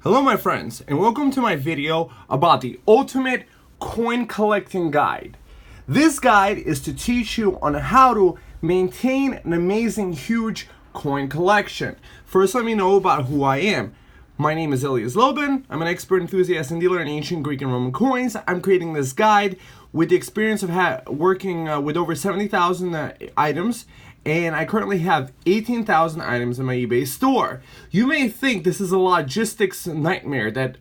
Hello my friends, and welcome to my video about the ultimate coin collecting guide. This guide is to teach you on how to maintain an amazing huge coin collection. First, let me know about who I am. My name is Ilya Zlobin. I'm an expert enthusiast and dealer in ancient Greek and Roman coins. I'm creating this guide with the experience of working with over 70,000 items, and I currently have 18,000 items in my eBay store. You may think this is a logistics nightmare, that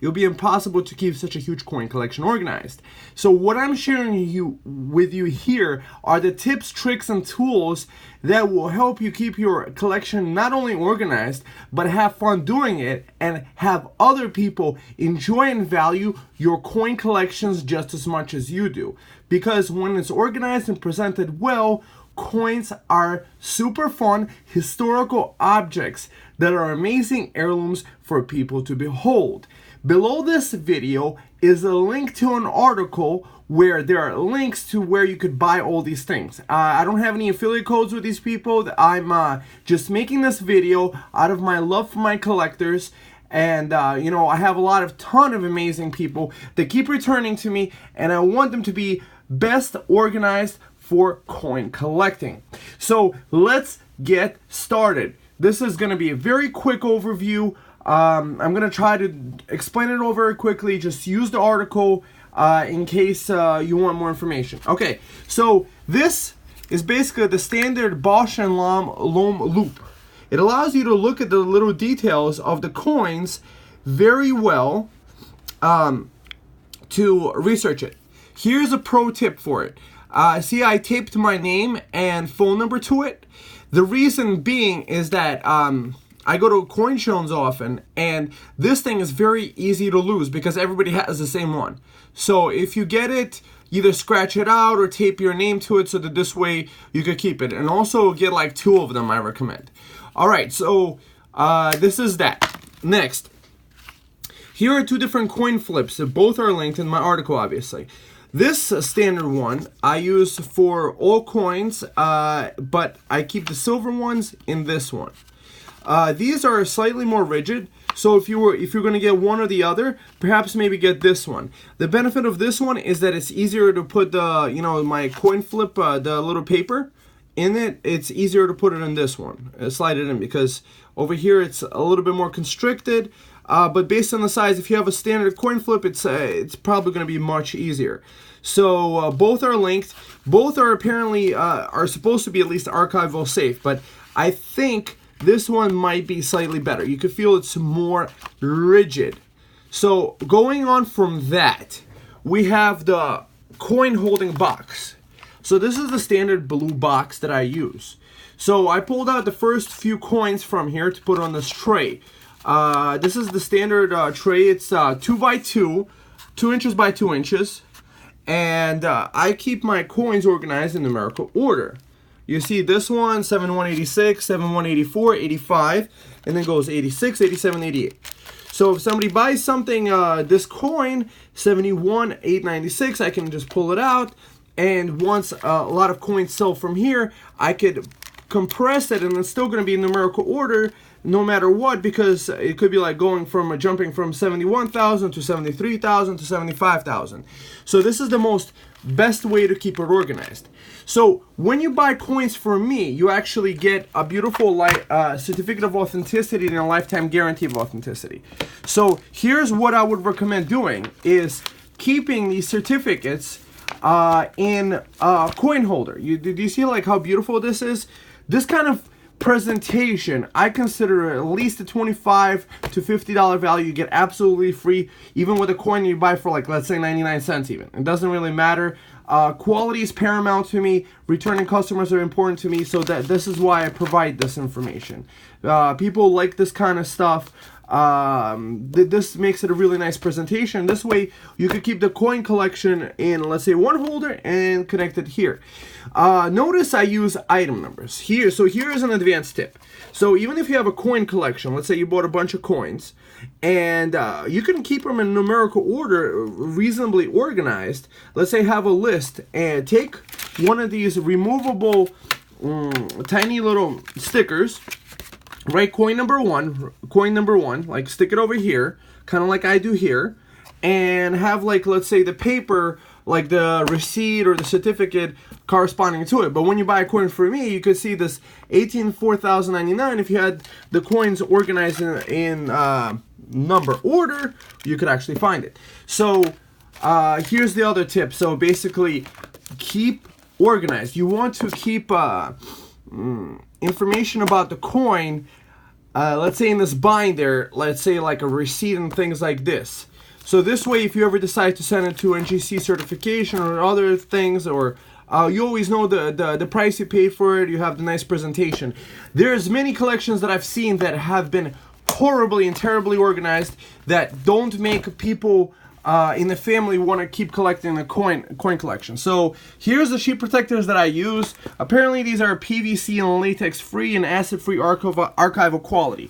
it'll be impossible to keep such a huge coin collection organized. So what I'm sharing with you here are the tips, tricks, and tools that will help you keep your collection not only organized, but have fun doing it and have other people enjoy and value your coin collections just as much as you do. Because when it's organized and presented well, coins are super fun historical objects that are amazing heirlooms for people to behold. Below this video is a link to an article where there are links to where you could buy all these things. I don't have any affiliate codes with these people. I'm just making this video out of my love for my collectors. And I have a ton of amazing people that keep returning to me, and I want them to be best organized for coin collecting. So let's get started. This is going to be a very quick overview. I'm going to try to explain it all very quickly. Just use the article in case you want more information. Okay, so this is basically the standard Bosch and Loam loop. It allows you to look at the little details of the coins very well to research it. Here's a pro tip for it. See, I taped my name and phone number to it. The reason being is that I go to coin shows often, and this thing is very easy to lose because everybody has the same one. So if you get it, either scratch it out or tape your name to it so that this way you could keep it. And also get like 2 of them, I recommend. Alright, so this is that. Next, here are 2 different coin flips. Both are linked in my article, obviously. This standard one I use for all coins, but I keep the silver ones in this one. These are slightly more rigid, so if you're going to get one or the other, perhaps maybe get this one. The benefit of this one is that it's easier to put the, my coin flip, the little paper in it. It's easier to put it in this one, slide it in, because over here it's a little bit more constricted. But based on the size, if you have a standard coin flip, it's probably going to be much easier. So both are linked. Both are apparently are supposed to be at least archival safe, but I think this one might be slightly better. You can feel it's more rigid. So going on from that, we have the coin holding box. So this is the standard blue box that I use. So I pulled out the first few coins from here to put on this tray. This is the standard tray. It's 2x2, 2 inches by 2 inches, and I keep my coins organized in numerical order. You see this one, 7186, 7184, 85, and then goes 86, 87, 88. So if somebody buys something, this coin, 71,896, I can just pull it out, and once a lot of coins sell from here, I could compress it, and it's still going to be in numerical order no matter what, because it could be like jumping from 71,000 to 73,000 to 75,000. So this is the best way to keep it organized. So when you buy coins from me, you actually get a beautiful certificate of authenticity and a lifetime guarantee of authenticity. So here's what I would recommend doing, is keeping these certificates in a coin holder. Do you see like how beautiful this is? This kind of presentation, I consider at least a $25 to $50 value. You get absolutely free, even with a coin you buy for, like, let's say 99 cents even. It doesn't really matter. Quality is paramount to me. Returning customers are important to me, so this is why I provide this information. People like this kind of stuff. This makes it a really nice presentation. This way you could keep the coin collection in, let's say, one holder and connect it here. Notice I use item numbers here. So here is an advanced tip. So even if you have a coin collection, let's say you bought a bunch of coins, and you can keep them in numerical order, reasonably organized. Let's say have a list, and take one of these removable tiny little stickers, write coin number one, like stick it over here, kind of like I do here, and have, like, let's say the paper, like the receipt or the certificate corresponding to it. But when you buy a coin for me, you could see this 18,4099. If you had the coins organized in number order, you could actually find it. So here's the other tip. So basically, keep organized. You want to keep information about the coin, let's say in this binder, let's say like a receipt and things like this. So this way, if you ever decide to send it to NGC certification or other things, or you always know the price you paid for it, you have the nice presentation. There's many collections that I've seen that have been horribly and terribly organized that don't make people in the family want to keep collecting the coin collection. So here's the sheet protectors that I use. Apparently these are PVC and latex free and acid free archival quality.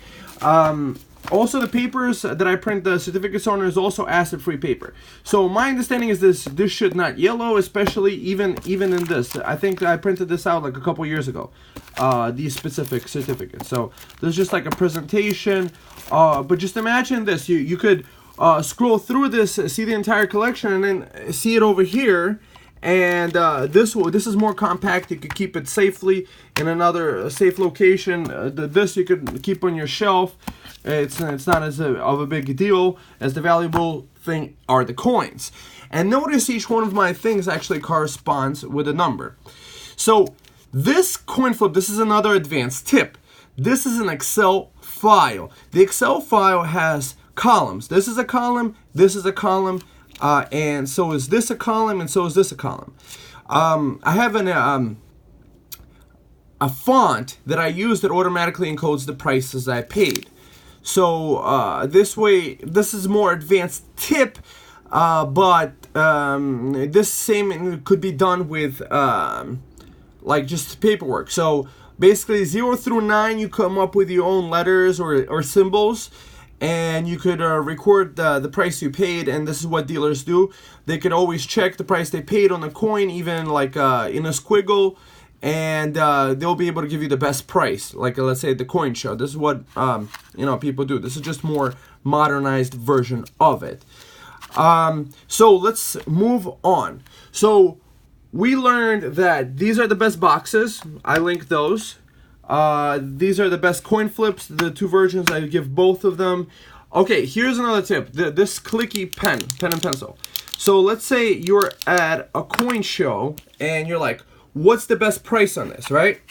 Also, the papers that I print the certificates on is also acid-free paper. So my understanding is this should not yellow, especially even in this. I think I printed this out like a couple years ago, these specific certificates. So this is just like a presentation. But just imagine this: you could scroll through this, see the entire collection, and then see it over here. And this is more compact. You could keep it safely in another safe location. This you could keep on your shelf. It's not as of a big deal as the valuable thing are the coins. And notice each one of my things actually corresponds with a number. So this coin flip, this is another advanced tip. This is an Excel file. The Excel file has columns. This is a column, this is a column, and so is this a column, and so is this a column. I have a font that I use that automatically encodes the prices I paid. So this way, this is more advanced tip, but this same could be done with like just paperwork. So basically 0 through 9, you come up with your own letters or symbols, and you could record the price you paid. And this is what dealers do. They could always check the price they paid on the coin, even like in a squiggle, and they'll be able to give you the best price, like let's say at the coin show. This is what people do. This is just more modernized version of it. So let's move on. So we learned that these are the best boxes. I linked those. These are the best coin flips. The two versions, I give both of them. Okay, here's another tip. This Clicky Pen and pencil. So let's say you're at a coin show and you're like, what's the best price on this, right?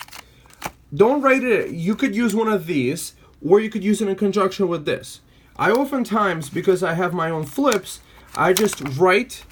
Don't write it. You could use one of these, or you could use it in conjunction with this. I oftentimes, because I have my own flips, I just write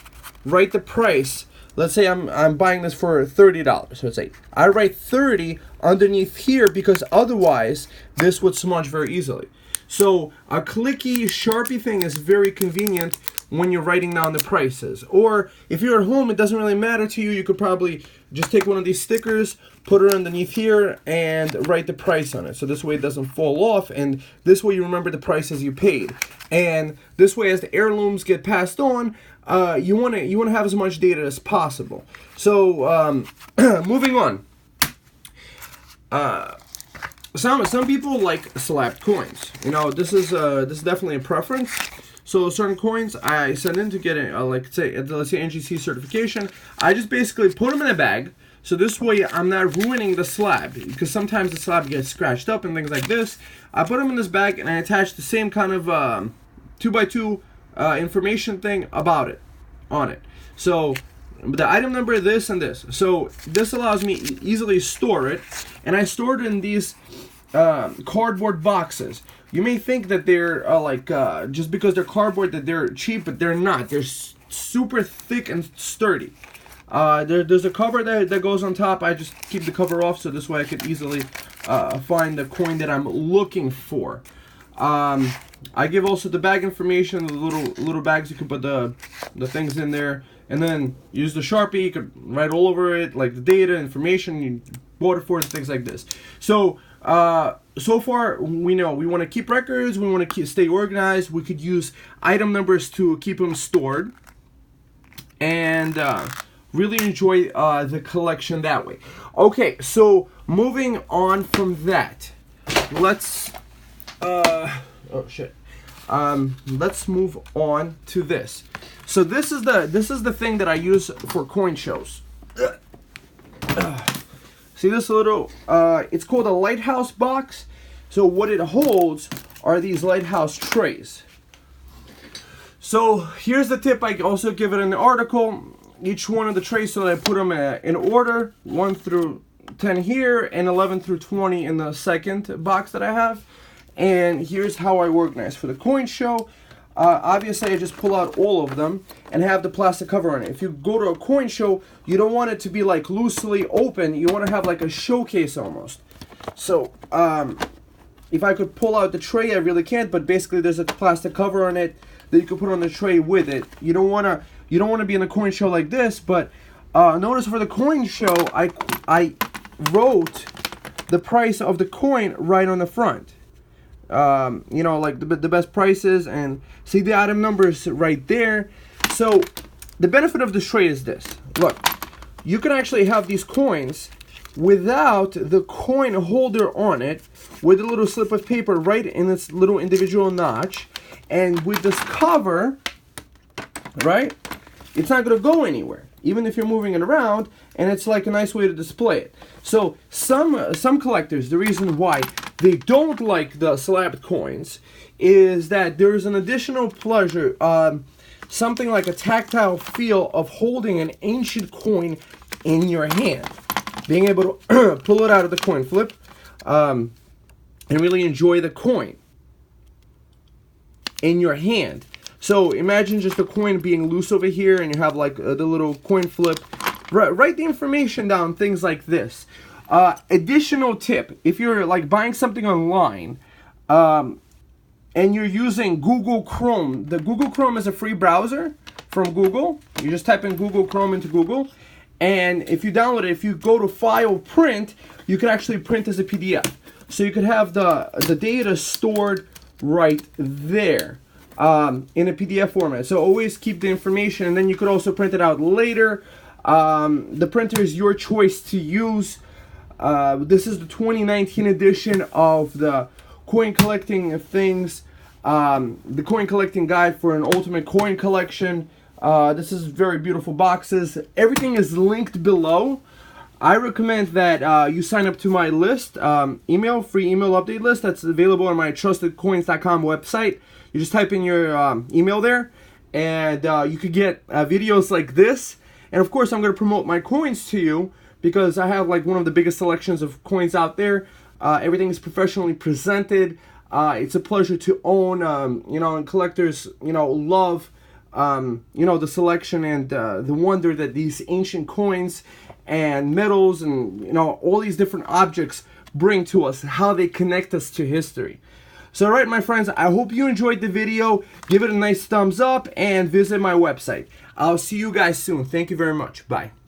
the price. Let's say I'm buying this for $30. So let's say I write 30 underneath here, because otherwise this would smudge very easily. So a clicky Sharpie thing is very convenient when you're writing down the prices. Or if you're at home, it doesn't really matter to you. You could probably just take one of these stickers, put it underneath here, and write the price on it. So this way it doesn't fall off, and this way you remember the prices you paid. And this way, as the heirlooms get passed on, you want to have as much data as possible. So moving on. Some people like slapped coins. This is definitely a preference. So certain coins I send in to get it, let's say NGC certification. I just basically put them in a bag. So this way I'm not ruining the slab, because sometimes the slab gets scratched up and things like this. I put them in this bag and I attach the same kind of 2x2 information thing about it, on it. So the item number, this and this. So this allows me easily store it, and I store it in these cardboard boxes. You may think that they're just because they're cardboard that they're cheap, but they're not. They're super thick and sturdy. There's a cover that goes on top. I just keep the cover off, so this way I could easily find the coin that I'm looking for. I give also the bag information, the little bags you can put the things in there, and then use the Sharpie. You could write all over it, like the data, information, you bought it for, things like this. So so far we know we want to keep records, we want to stay organized. We could use item numbers to keep them stored, and really enjoy the collection that way. Okay, so moving on from that, let's oh shit. Let's move on to this. So this is the thing that I use for coin shows. See this little, it's called a Lighthouse Box. So what it holds are these Lighthouse trays. So here's the tip I also give it in the article. Each one of the trays, so that I put them in order, 1 through 10 here, and 11 through 20 in the second box that I have. And here's how I organize for the coin show. Obviously, I just pull out all of them and have the plastic cover on it. If you go to a coin show, you don't want it to be like loosely open. You want to have like a showcase almost. So, if I could pull out the tray, I really can't. But basically, there's a plastic cover on it that you can put on the tray with it. You don't want to be in a coin show like this. But notice for the coin show, I wrote the price of the coin right on the front. You know, like the best prices, and see the item numbers right there. So the benefit of this tray is this. Look, you can actually have these coins without the coin holder on it, with a little slip of paper right in its little individual notch, and with this cover, right, it's not going to go anywhere, even if you're moving it around, and it's like a nice way to display it. So some collectors, the reason why they don't like the slabbed coins is that there's an additional pleasure, something like a tactile feel of holding an ancient coin in your hand. Being able to pull it out of the coin flip and really enjoy the coin in your hand. So imagine just the coin being loose over here, and you have like the little coin flip. Write the information down, things like this. Additional tip, if you're like buying something online and you're using Google Chrome, the Google Chrome is a free browser from Google. You just type in Google Chrome into Google, and if you download it, if you go to File Print, you can actually print as a PDF. So you could have the data stored right there in a PDF format. So always keep the information, and then you could also print it out later. The printer is your choice to use. This is the 2019 edition of the coin collecting things, the coin collecting guide for an ultimate coin collection. This is very beautiful boxes. Everything is linked below. I recommend that you sign up to my list, free email update list that's available on my TrustedCoins.com website. You just type in your email there, and you could get videos like this. And of course, I'm going to promote my coins to you, because I have like one of the biggest selections of coins out there. Everything is professionally presented. It's a pleasure to own, you know, and collectors, you know, love, you know, the selection and the wonder that these ancient coins and metals and, you know, all these different objects bring to us, how they connect us to history. So, all right, my friends, I hope you enjoyed the video. Give it a nice thumbs up and visit my website. I'll see you guys soon. Thank you very much. Bye.